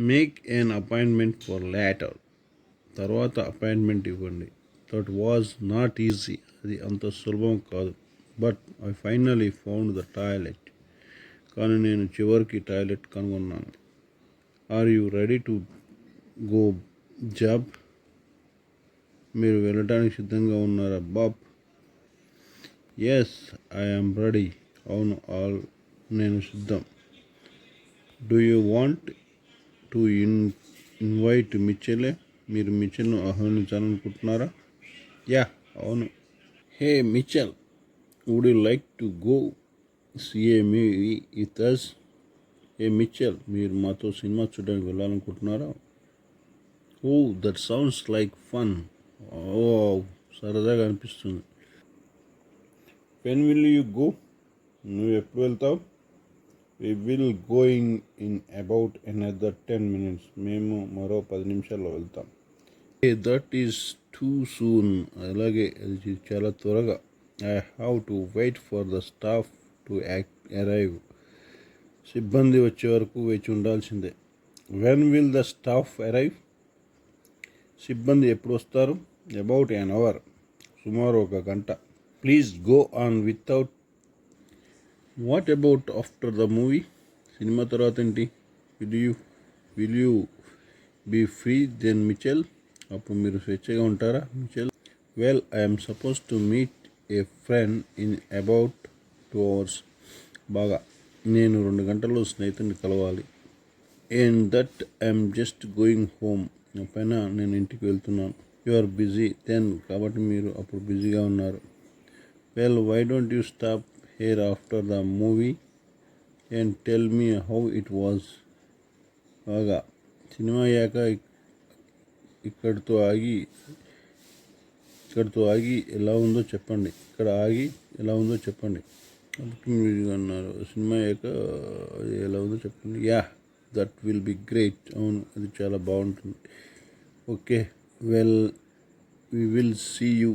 Make an appointment for later. తర్వాత appointment ఇవ్వండి. That was not easy. అది అంత సులభం కాదు. But I finally found the toilet. కానీ నేను చివరికి టాయిలెట్ కనుగొన్నాను. Are you ready to go job? మీరు వెళ్ళటానికి సిద్ధంగా ఉన్నారా బాబ్? Yes, I'm ready. అవును, నేను సిద్ధం. Do you want to invite Michelle? మీరు మిచెల్ను ఆహ్వానించాలనుకుంటున్నారా? యా, అవును. Hey Michelle, would you like to go see a movie with us? Hey Michelle, మీరు మాతో సినిమా చూడడానికి వెళ్ళాలనుకుంటున్నారా? Oh, that sounds like fun. Oh, సరదాగా అనిపిస్తుంది. When will you go? నువ్వు ఎప్పుడు వెళ్తావు? We will going in about another 10 minutes. మేము మరో 10 నిమిషాల్లో వెళ్తాం. Ah that is too soon. అలాగే, అది చాలా త్వరగా. I have to wait for the staff to arrive. సిబ్బంది వచ్చే వరకు వేచి ఉండాల్సిందే. When will the staff arrive? సిబ్బంది ఎప్పుడు వస్తారు? About an hour. సుమారు 1 గంట. Please go on without. What about after the movie? Cinema తర్వాత ఏంటి? Will you be free then Michelle? అప్పుడు మీరు స్వేచ్ఛగా ఉంటారా Michelle? Well, I'm suppose to meet a friend in about 2 hours. బాగా, నేను 2 గంటల్లో స్నేహితుడిని కలవాలి. And that I'm just going home. పైన నేను ఇంటికి వెళ్తున్నాను. You are busy then. కాబట్టి మీరు అప్పుడు బిజీగా ఉన్నారు. Well, why don't you stop here after the movie and tell me how it was? బాగా, సినిమా అయ్యాక ఇక్కడితో ఆగి ఎలా ఉందో చెప్పండి. ఇక్కడ ఆగి ఎలా ఉందో చెప్పండి. అప్పుడు మీరు అన్నారు, సినిమా అయ్యాక ఎలా ఉందో చెప్పండి. Yeah, that will be great. అవును, అది చాలా బాగుంటుంది. Okay, well, we will see you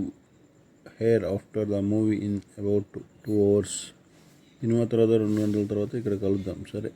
here after the movie in about 2 hours. సినిమా తర్వాత 2 గంటల తర్వాత ఇక్కడ కలుద్దాం. సరే.